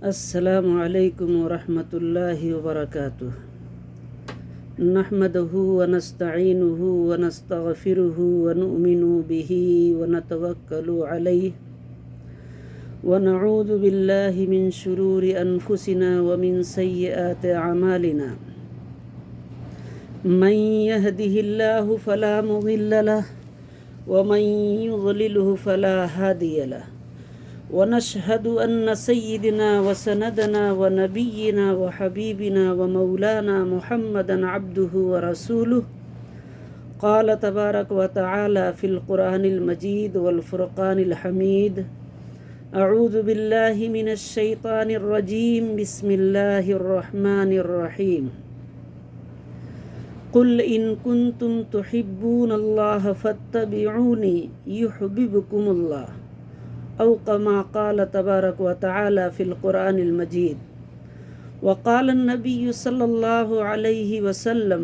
السلام علیکم ورحمۃ اللہ وبرکاتہ۔ نحمده ونستعینه ونستغفره ونؤمن به ونتوکل علیہ ونعوذ باللہ من شرور انفسنا ومن سیئات اعمالنا۔ من يهده اللہ فلا مضل له ومن يضلله فلا هادی له، ونشهد أن سيدنا وسندنا ونبينا وحبيبنا ومولانا محمدا عبده ورسوله قال تبارك وتعالى في القرآن المجيد والفرقان الحميد: أعوذ بالله من الشيطان الرجيم، بسم الله الرحمن الرحيم. قل إن كنتم تحبون الله فاتبعوني يحببكم الله، أو كما قال تبارك وتعالى في القرآن المجيد. وقال النبي صلى الله عليه وسلم: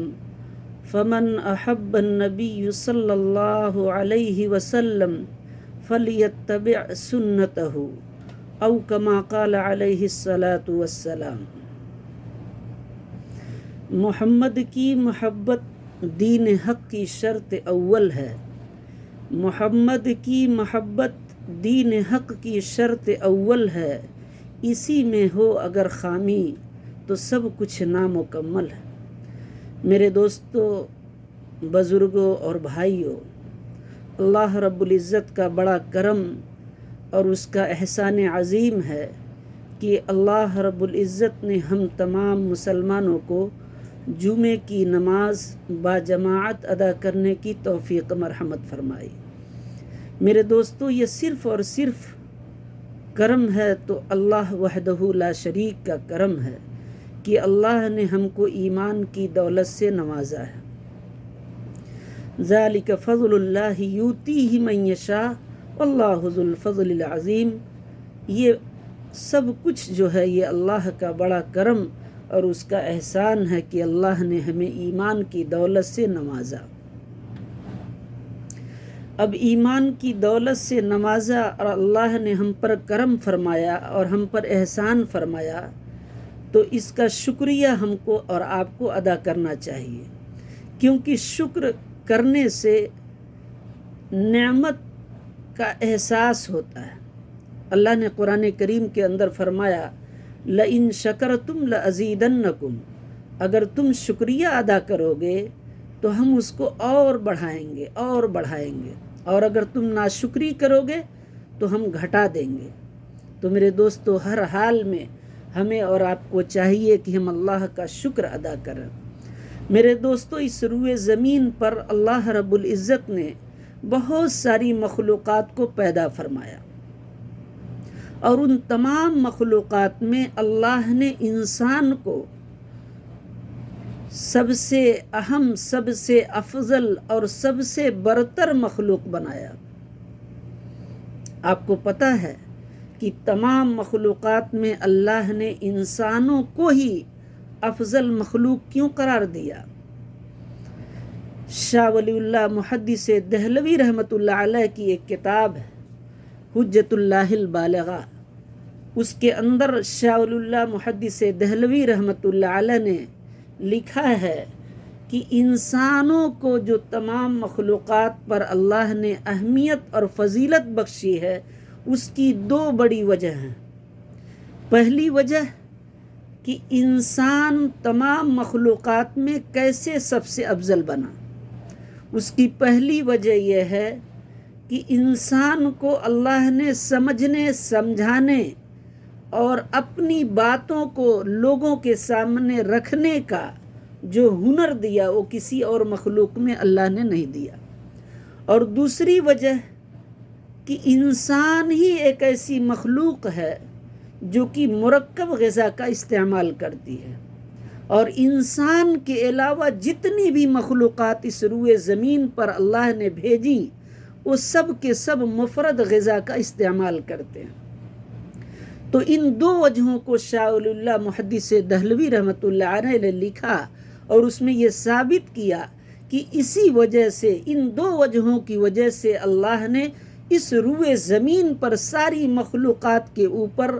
فمن أحب النبي صلى الله عليه وسلم فليتبع سنته، أو كما قال عليه الصلاة والسلام. محمد کی محبت دین حق کی شرط اول ہے۔ محمد کی محبت دین حق کی شرط اول ہے، اسی میں ہو اگر خامی تو سب کچھ نامکمل ہے۔ میرے دوستو، بزرگوں اور بھائیوں، اللہ رب العزت کا بڑا کرم اور اس کا احسان عظیم ہے کہ اللہ رب العزت نے ہم تمام مسلمانوں کو جمعے کی نماز باجماعت ادا کرنے کی توفیق مرحمت فرمائی۔ میرے دوستو، یہ صرف اور صرف کرم ہے تو اللہ وحدہ لا شریک کا کرم ہے کہ اللہ نے ہم کو ایمان کی دولت سے نوازا ہے۔ ذالک فضل اللہ یؤتیہ من یشاء واللہ ذو الفضل العظیم۔ یہ سب کچھ جو ہے یہ اللہ کا بڑا کرم اور اس کا احسان ہے کہ اللہ نے ہمیں ایمان کی دولت سے نوازا۔ اب ایمان کی دولت سے نوازا اور اللہ نے ہم پر کرم فرمایا اور ہم پر احسان فرمایا، تو اس کا شکریہ ہم کو اور آپ کو ادا کرنا چاہیے، کیونکہ شکر کرنے سے نعمت کا احساس ہوتا ہے۔ اللہ نے قرآن کریم کے اندر فرمایا: لئن شکرتم لازیدنکم، اگر تم شکریہ ادا کرو گے تو ہم اس کو اور بڑھائیں گے اور بڑھائیں گے، اور اگر تم ناشکری کرو گے تو ہم گھٹا دیں گے۔ تو میرے دوستو، ہر حال میں ہمیں اور آپ کو چاہیے کہ ہم اللہ کا شکر ادا کریں۔ میرے دوستو، اس روئے زمین پر اللہ رب العزت نے بہت ساری مخلوقات کو پیدا فرمایا، اور ان تمام مخلوقات میں اللہ نے انسان کو سب سے اہم، سب سے افضل اور سب سے برتر مخلوق بنایا۔ آپ کو پتہ ہے کہ تمام مخلوقات میں اللہ نے انسانوں کو ہی افضل مخلوق کیوں قرار دیا؟ شاہ ولی اللہ محدث دہلوی رحمۃ اللہ علیہ کی ایک کتاب ہے حجت اللہ البالغہ، اس کے اندر شاہ ولی اللہ محدث دہلوی رحمۃ اللہ علیہ نے لکھا ہے کہ انسانوں کو جو تمام مخلوقات پر اللہ نے اہمیت اور فضیلت بخشی ہے، اس کی دو بڑی وجہ ہیں۔ پہلی وجہ کہ انسان تمام مخلوقات میں کیسے سب سے افضل بنا، اس کی پہلی وجہ یہ ہے کہ انسان کو اللہ نے سمجھنے، سمجھانے اور اپنی باتوں کو لوگوں کے سامنے رکھنے کا جو ہنر دیا وہ کسی اور مخلوق میں اللہ نے نہیں دیا۔ اور دوسری وجہ کہ انسان ہی ایک ایسی مخلوق ہے جو کہ مرکب غذا کا استعمال کرتی ہے، اور انسان کے علاوہ جتنی بھی مخلوقات اس روئے زمین پر اللہ نے بھیجی وہ سب کے سب مفرد غذا کا استعمال کرتے ہیں۔ تو ان دو وجہوں کو شاہ ولی اللہ محدث دہلوی رحمۃ اللہ علیہ نے لکھا، اور اس میں یہ ثابت کیا کہ اسی وجہ سے، ان دو وجہوں کی وجہ سے اللہ نے اس روئے زمین پر ساری مخلوقات کے اوپر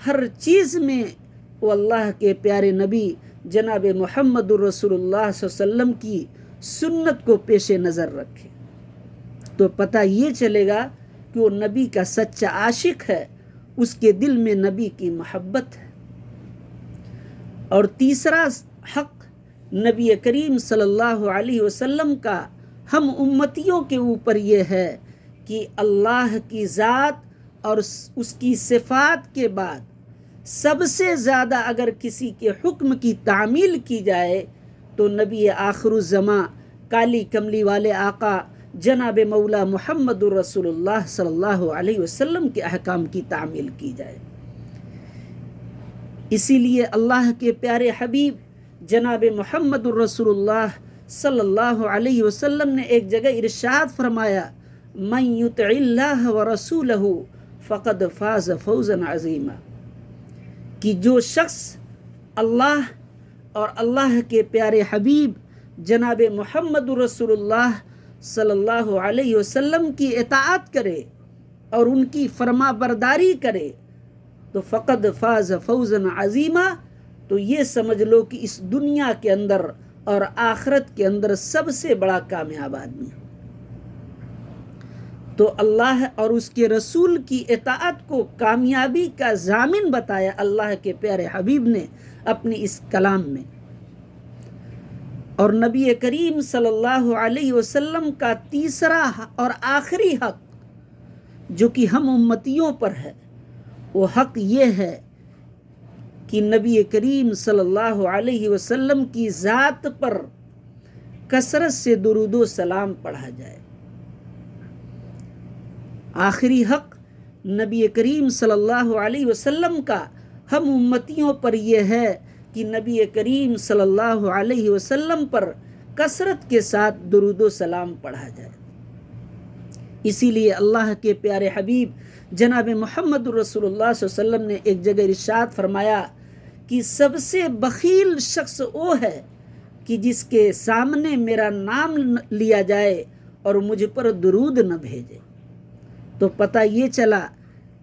ہر چیز میں وہ اللہ کے پیارے نبی جناب محمد الرسول اللہ صلی اللہ علیہ وسلم کی سنت کو پیش نظر رکھے تو پتہ یہ چلے گا کہ وہ نبی کا سچا عاشق ہے، اس کے دل میں نبی کی محبت ہے۔ اور تیسرا حق نبی کریم صلی اللہ علیہ وسلم کا ہم امتیوں کے اوپر یہ ہے کہ اللہ کی ذات اور اس کی صفات کے بعد سب سے زیادہ اگر کسی کے حکم کی تعمیل کی جائے تو نبی آخر الزماں کالی کملی والے آقا جناب مولا محمد الرسول اللہ صلی اللہ علیہ وسلم کے احکام کی تعمیل کی جائے۔ اسی لیے اللہ کے پیارے حبیب جناب محمد الرسول اللہ صلی اللہ علیہ وسلم نے ایک جگہ ارشاد فرمایا، من یطع اللہ ورسولہ فقد فاز فوزا عظیما، کہ جو شخص اللہ اور اللہ کے پیارے حبیب جناب محمد الرسول اللہ صلی اللہ علیہ وسلم کی اطاعت کرے اور ان کی فرما برداری کرے تو فقد فاز فوزا عظیما، تو یہ سمجھ لو کہ اس دنیا کے اندر اور آخرت کے اندر سب سے بڑا کامیاب آدمی ہے۔ تو اللہ اور اس کے رسول کی اطاعت کو کامیابی کا ضامن بتایا اللہ کے پیارے حبیب نے اپنی اس کلام میں۔ اور نبی کریم صلی اللہ علیہ وسلم کا تیسرا اور آخری حق جو کہ ہم امتیوں پر ہے، وہ حق یہ ہے کہ نبی کریم صلی اللہ علیہ وسلم کی ذات پر کثرت سے درود و سلام پڑھا جائے۔ آخری حق نبی کریم صلی اللہ علیہ وسلم کا ہم امتیوں پر یہ ہے کہ نبی کریم صلی اللہ علیہ وسلم پر کثرت کے ساتھ درود و سلام پڑھا جائے۔ اسی لیے اللہ کے پیارے حبیب جناب محمد رسول اللہ صلی اللہ علیہ وسلم نے ایک جگہ ارشاد فرمایا کہ سب سے بخیل شخص وہ ہے کہ جس کے سامنے میرا نام لیا جائے اور مجھ پر درود نہ بھیجے۔ تو پتہ یہ چلا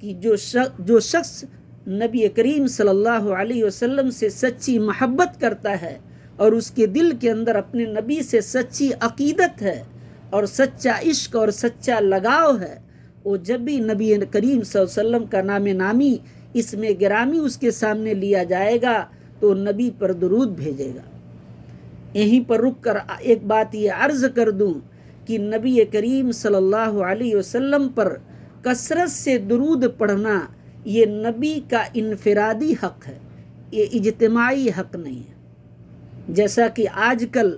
کہ جو شخص نبی کریم صلی اللہ علیہ وسلم سے سچی محبت کرتا ہے اور اس کے دل کے اندر اپنے نبی سے سچی عقیدت ہے اور سچا عشق اور سچا لگاؤ ہے، وہ جب بھی نبی کریم صلی اللہ علیہ وسلم کا نام نامی اس میں گرامی اس کے سامنے لیا جائے گا تو نبی پر درود بھیجے گا۔ یہیں پر رک کر ایک بات یہ عرض کر دوں کہ نبی کریم صلی اللہ علیہ وسلم پر کثرت سے درود پڑھنا یہ نبی کا انفرادی حق ہے، یہ اجتماعی حق نہیں ہے۔ جیسا کہ آج کل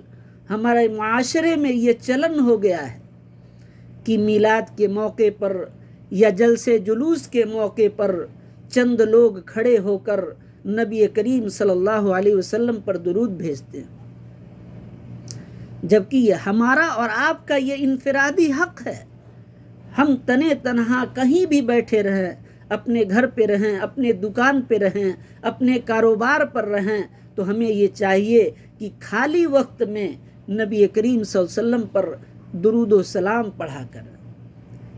ہمارے معاشرے میں یہ چلن ہو گیا ہے کہ میلاد کے موقع پر یا جلسے جلوس کے موقع پر چند لوگ کھڑے ہو کر نبی کریم صلی اللہ علیہ وسلم پر درود بھیجتے ہیں، جبکہ یہ ہمارا اور آپ کا یہ انفرادی حق ہے۔ ہم تنے تنہا کہیں بھی بیٹھے رہیں، اپنے گھر پہ رہیں، اپنے دکان پہ رہیں، اپنے کاروبار پر رہیں، تو ہمیں یہ چاہیے کہ خالی وقت میں نبی کریم صلی اللہ علیہ وسلم پر درود و سلام پڑھا کریں۔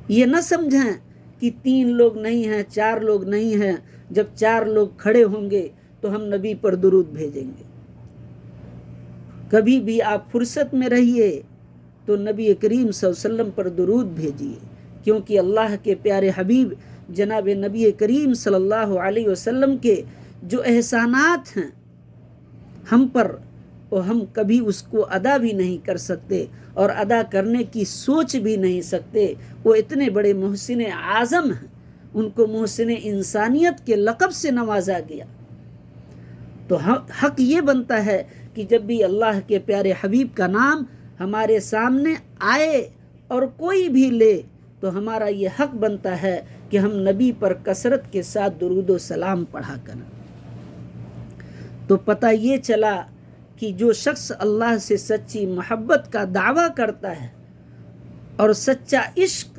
یہ نہ سمجھیں کہ 3 لوگ نہیں ہیں، 4 لوگ نہیں ہیں، جب 4 لوگ کھڑے ہوں گے تو ہم نبی پر درود بھیجیں گے۔ کبھی بھی آپ فرصت میں رہیے تو نبی کریم صلی اللہ علیہ وسلم پر درود بھیجیے، کیونکہ اللہ کے پیارے حبیب جناب نبی کریم صلی اللہ علیہ وسلم کے جو احسانات ہیں ہم پر، وہ ہم کبھی اس کو ادا بھی نہیں کر سکتے اور ادا کرنے کی سوچ بھی نہیں سکتے۔ وہ اتنے بڑے محسن اعظم ہیں، ان کو محسن انسانیت کے لقب سے نوازا گیا۔ تو حق یہ بنتا ہے کہ جب بھی اللہ کے پیارے حبیب کا نام ہمارے سامنے آئے اور کوئی بھی لے تو ہمارا یہ حق بنتا ہے کہ ہم نبی پر کثرت کے ساتھ درود و سلام پڑھا کریں۔ تو پتہ یہ چلا کہ جو شخص اللہ سے سچی محبت کا دعویٰ کرتا ہے اور سچا عشق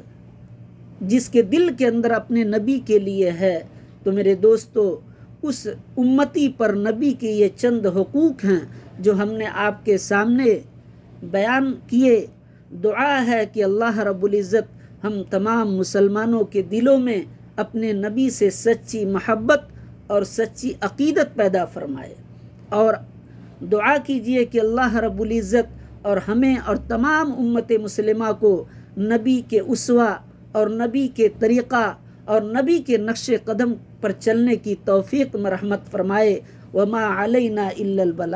جس کے دل کے اندر اپنے نبی کے لیے ہے، تو میرے دوستو اس امتی پر نبی کے یہ چند حقوق ہیں جو ہم نے آپ کے سامنے بیان کیے۔ دعا ہے کہ اللہ رب العزت ہم تمام مسلمانوں کے دلوں میں اپنے نبی سے سچی محبت اور سچی عقیدت پیدا فرمائے، اور دعا کیجئے کہ اللہ رب العزت اور ہمیں اور تمام امت مسلمہ کو نبی کے اسوہ اور نبی کے طریقہ اور نبی کے نقش قدم پر چلنے کی توفیق مرحمت فرمائے۔ وما علینا الا البلاغ۔